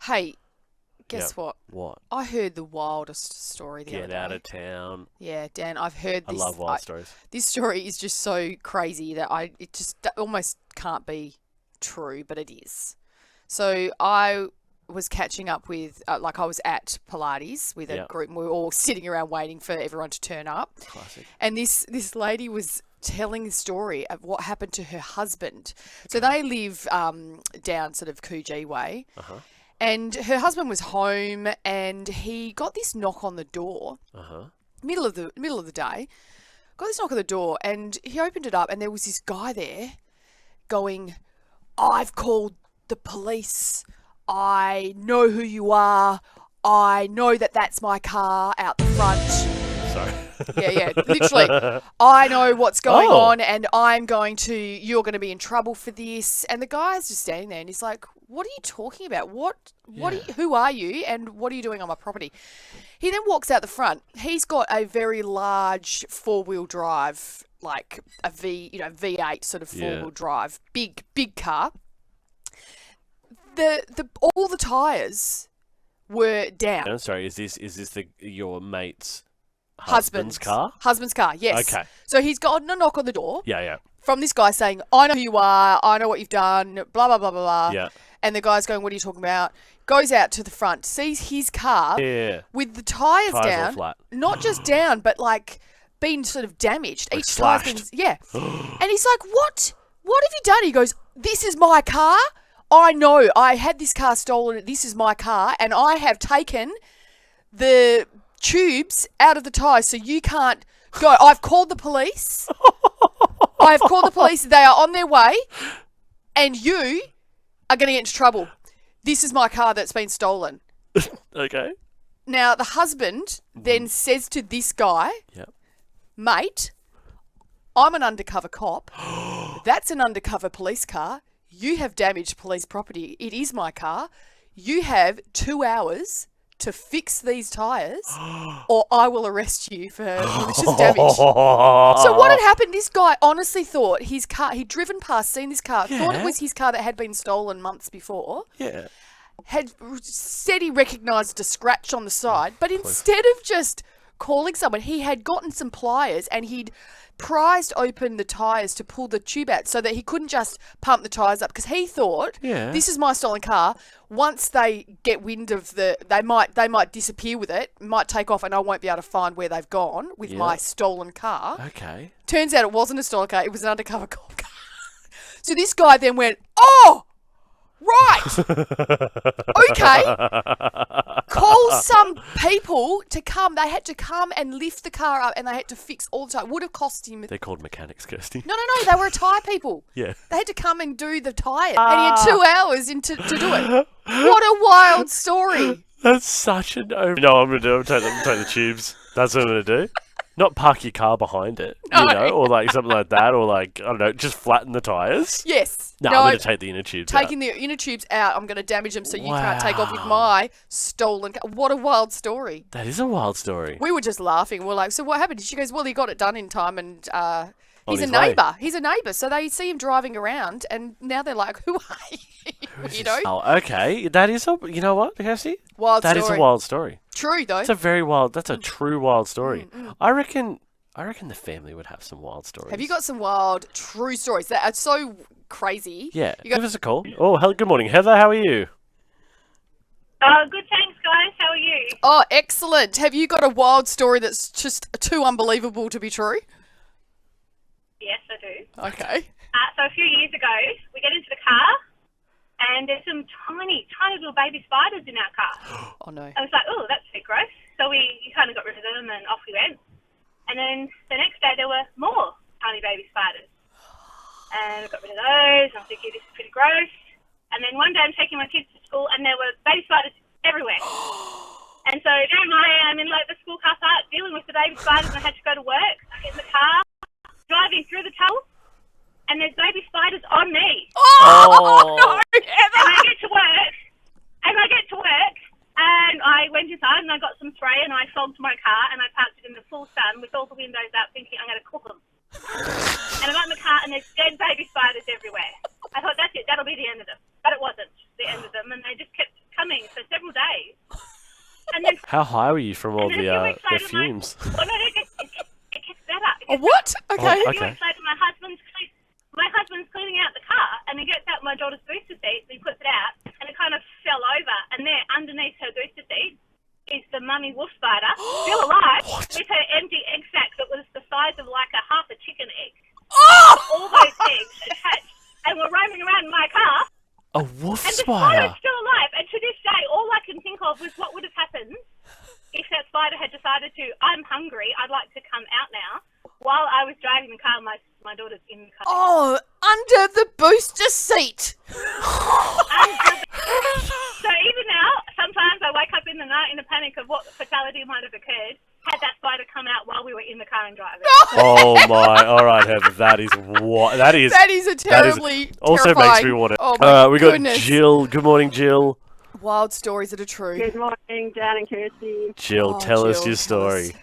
Hey, guess Yep. what? What? I heard the wildest story the other Get out day. of town. Yeah, Dan, I've heard I this. love wild stories. This story is just so crazy that it just almost can't be true, but it is. So I was catching up with, like, I was at Pilates with a Yep. group, and we were all sitting around waiting for everyone to turn up. Classic. And this lady was telling the story of what happened to her husband. So they live down sort of Coogee way, Uh-huh. and her husband was home, and he got this knock on the door, Uh-huh. middle of the day. Got this knock on the door, and he opened it up, and there was this guy there going, "I've called the police. I know who you are. I know that that's my car out the front." Sorry. Yeah, literally. "I know what's going Oh. on, and you're going to be in trouble for this." And the guy's just standing there, and he's like, "What are you talking about? Who are you, and what are you doing on my property?" He then walks out the front. He's got a very large four-wheel drive, like a V8 sort of Yeah. four-wheel drive, big car. All the tires were down. I'm sorry, is this your mate's husband's car? Husband's car, yes. Okay. So he's gotten a knock on the door Yeah. from this guy saying, "I know who you are, I know what you've done, blah, blah, blah, blah, blah." Yeah. And the guy's going, "What are you talking about?" Goes out to the front, sees his car Yeah. with the tyres Tires all down. flat. Not just down, but like been sort of damaged. Like Each tire's been, slashed. yeah. And he's like, "What? What have you done?" He goes, "This is my car. I know. I had this car stolen. This is my car. And I have taken the tubes out of the tyres so you can't go. I've called the police. I've called the police. They are on their way. And you are going to get into trouble. This is my car that's been stolen." Okay. Now, the husband then says to this guy, Yep. "Mate, I'm an undercover cop. That's an undercover police car. You have damaged police property. It is my car. You have 2 hours to fix these tyres, or I will arrest you for malicious damage." So what had happened, this guy honestly thought his car, he'd driven past, seen this car, thought it Yeah. was his car that had been stolen months before, Yeah. had said he recognised a scratch on the side, but instead of just calling someone, he had gotten some pliers and he'd prized open the tyres to pull the tube out so that he couldn't just pump the tyres up, because he thought, Yeah. "This is my stolen car. Once they get wind of they might disappear with it, might take off, and I won't be able to find where they've gone with Yeah. my stolen car." Okay. Turns out it wasn't a stolen car, it was an undercover cop car. So this guy then went, "Oh, right. Okay. Call some people to come." They had to come and lift the car up, and they had to fix all the time. Would have cost him. They're called mechanics, Kirsty. No. They were tyre people. Yeah. They had to come and do the tyre, and he had 2 hours to do it. What a wild story. That's such an over. No, I'm gonna take the tubes. That's what I'm gonna do. Not park your car behind it, No. or like something like that, or like, I don't know, just flatten the tires. Yes. No, I'm gonna take the inner tubes Taking the inner tubes out, I'm going to damage them so you can't take off with Wow. my stolen car. What a wild story. That is a wild story. We were just laughing. We're like, "So what happened?" She goes, "Well, he got it done in time, and he's a his way. neighbour. He's a neighbour, so they see him driving around, and now they're like, 'Who are you?'" You know, Oh, okay. That is a. You know what, Kirsty? wild That story. is a wild story. True though. It's a very wild. That's a true wild story. I reckon the family would have some wild stories. Have you got some wild, true stories that are so crazy? Yeah. You got- Give us a call. Oh, good morning, Heather. How are you? Good, thanks, guys. How are you? Oh, excellent. Have you got a wild story that's just too unbelievable to be true? Yes, I do. Okay. So a few years ago, we get into the car, and there's some tiny little baby spiders in our car. Oh no. I was like, "Oh, that's a bit gross." So we kind of got rid of them, and off we went. And then the next day, there were more tiny baby spiders. And I got rid of those, and I was thinking, this is pretty gross. And then one day, I'm taking my kids to school, and there were baby spiders everywhere. And so there I am in like the school car park dealing with the baby spiders, and I had to go to work. I get in the car, driving through the tunnel, and there's baby spiders on me. Oh, no, And Heather. I get to work, and I went inside and I got some spray and I fogged my car and I parked it in the full sun with all the windows out, thinking I'm going to cook them. And I got in the car and there's dead baby spiders everywhere. I thought, that's it, that'll be the end of them. But it wasn't the end of them, and they just kept coming for several days. And then, How high were you from all and then a few weeks the later, fumes? no, it gets better. Oh, what? Okay. A okay. few weeks later, my husband's cleaning out the car, and he gets out my daughter's booster seat, and he puts it out, and it kind of fell over, and there, underneath her booster seat, is the mummy wolf spider, still alive, with her empty egg sac that was the size of like half a chicken egg. Oh! All those eggs attached, and we're roaming around in my car, A wolf and the spider. spider's still alive. And to this day, all I can think of was what would have happened if that spider had decided to, I'm hungry, I'd like to come out now, while I was driving the car, my daughter's in the car. Oh, under the booster seat. So even now, sometimes I wake up in the night in a panic of what fatality might have occurred had that spider come out while we were in the car and driving. Oh my! All right, Heather. That is what. That is. That is a terribly Also terrifying. makes me want to. Oh my we got goodness. Jill. Good morning, Jill. Wild stories that are true. Good morning, Dan and Kirsty. Jill, Oh, tell us Jill, your tell us. story.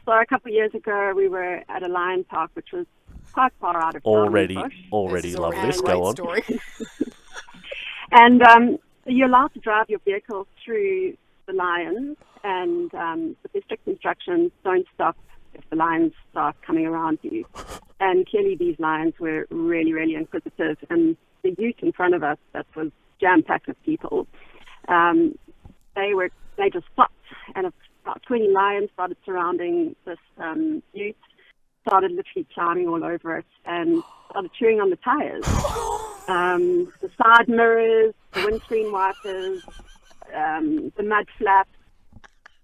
So a couple of years ago, we were at a lion park, which was quite far out of Already Bush. love is this. already a Go great on. Story. And you're allowed to drive your vehicle through the lions, and but the strict instructions: don't stop if the lions start coming around you. And clearly, these lions were really, really inquisitive, and the youth in front of us that was jam-packed with people. They just stopped, and about 20 lions started surrounding this youth, started literally climbing all over it, and started chewing on the tires. The side mirrors, the windscreen wipers, the mud flaps.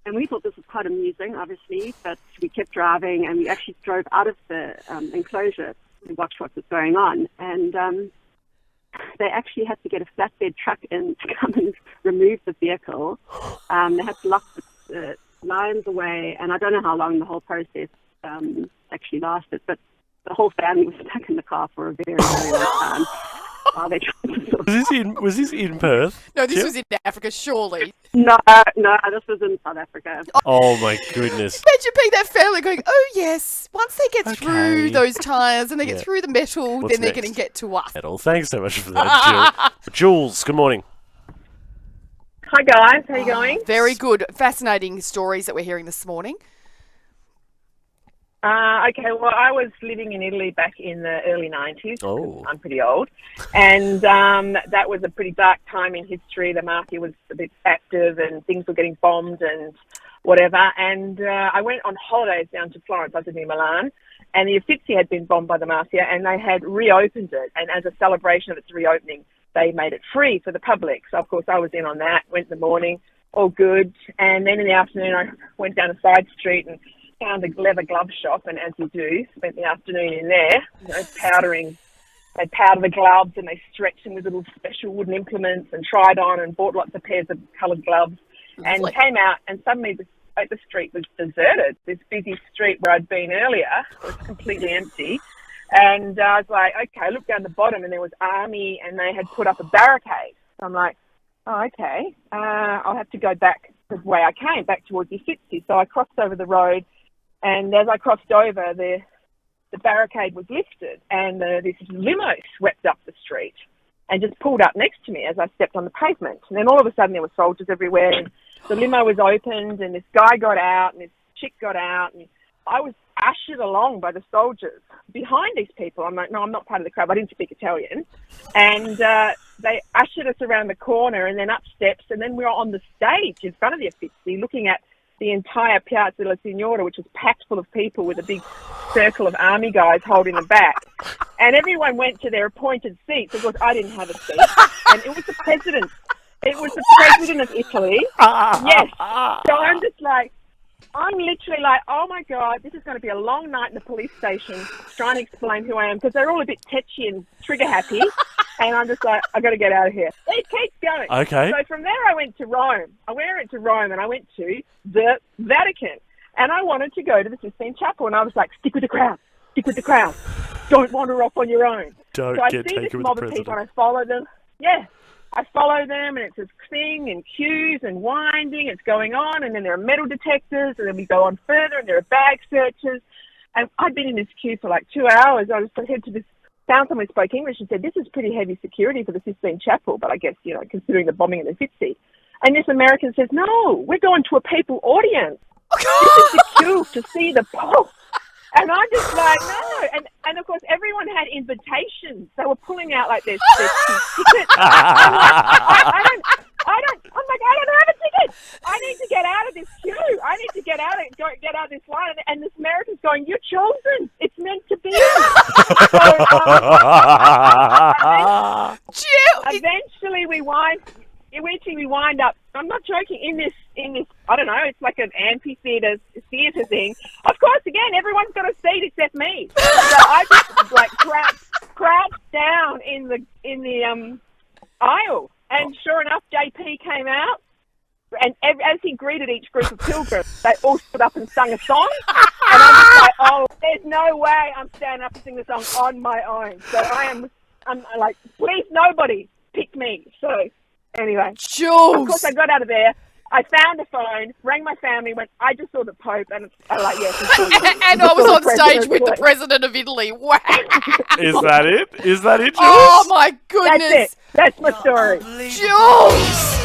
And we thought this was quite amusing, obviously, but we kept driving, and we actually drove out of the enclosure to watch what was going on. And they actually had to get a flatbed truck in to come and remove the vehicle. They had to lock the lions away, and I don't know how long the whole process actually lasted, but the whole family was stuck in the car for a very, very long time. While they tried to Was this in Perth? No, this Jill? was in Africa, surely. No, this was in South Africa. Oh my goodness. Imagine being that family going, oh yes, once they get Okay. through those tyres and they Yeah. get through the metal, What's then they're next? going to get to us. At all. Thanks so much for that, Jill. Jules, good morning. Hi guys, how you going? Very good. Fascinating stories that we're hearing this morning. Okay, well, I was living in Italy back in the early 90s. Oh. I'm pretty old. And that was a pretty dark time in history. The mafia was a bit active and things were getting bombed and whatever. And I went on holidays down to Florence. I was in Milan. And the Uffizi had been bombed by the mafia, and they had reopened it. And as a celebration of its reopening, they made it free for the public. So, of course, I was in on that, went in the morning, all good. And then in the afternoon, I went down a side street and found a leather glove shop, and as you do, spent the afternoon in there, powdering. They powder the gloves and they stretch them with little special wooden implements and tried on and bought lots of pairs of coloured gloves and Lovely. came out, and suddenly the street was deserted. This busy street where I'd been earlier was completely empty. And I was like, okay, I looked down the bottom and there was army and they had put up a barricade. So I'm like, oh, okay, I'll have to go back the way I came, back towards the Uffizi. So I crossed over the road. And as I crossed over, the barricade was lifted, and this limo swept up the street and just pulled up next to me as I stepped on the pavement. And then all of a sudden there were soldiers everywhere, and the limo was opened, and this guy got out, and this chick got out, and I was ushered along by the soldiers behind these people. I'm like, no, I'm not part of the crowd. I didn't speak Italian. And they ushered us around the corner and then up steps, and then we were on the stage in front of the Uffizi looking at the entire Piazza della Signora, which was packed full of people with a big circle of army guys holding them back. And everyone went to their appointed seats. Of course, I didn't have a seat. And it was the president. It was the president of Italy. Yes. So I'm just like, I'm literally like, oh my God, this is going to be a long night in the police station trying to explain who I am, because they're all a bit tetchy and trigger happy. And I'm just like, I've got to get out of here. It keeps going. Okay. So from there I went to Rome. I went to Rome and I went to the Vatican. And I wanted to go to the Sistine Chapel. And I was like, stick with the crowd. Stick with the crowd. Don't wander off on your own. Don't so I get see this taken with mob the of people president. and I follow them. Yeah. I follow them, and it's this thing and queues and winding. It's going on, and then there are metal detectors, and then we go on further, and there are bag searches. And I'd been in this queue for like 2 hours. I just head to this found someone who spoke English and said, this is pretty heavy security for the Sistine Chapel, but I guess, considering the bombing of the Fitzy. And this American says, no, we're going to a papal audience. This is the queue to see the Pope. And I'm just like, no. And of course, everyone had invitations. They were pulling out like their tickets. I don't have a ticket. I need to get out of this queue. I need to get out of this line. And this American's going, you're chosen. It's meant to be. Eventually we wind up, I'm not joking, in this, I don't know, it's like an amphitheater theatre thing. Of course, again, everyone's got a seat except me. So I just like crouched down in the aisle. And sure enough, JP came out, and as he greeted each group of pilgrims, they all stood up and sung a song. And I'm just like, oh, there's no way I'm standing up and singing the song on my own. So I'm like, please, nobody pick me. So anyway, Jules. Of course, I got out of there. I found a phone, rang my family, went, I just saw the Pope, and I'm like, yes. And I was on stage with the President of Italy. Wow. Is that it? Is that it, Jules? Oh, my goodness. That's it. That's my story. Jules.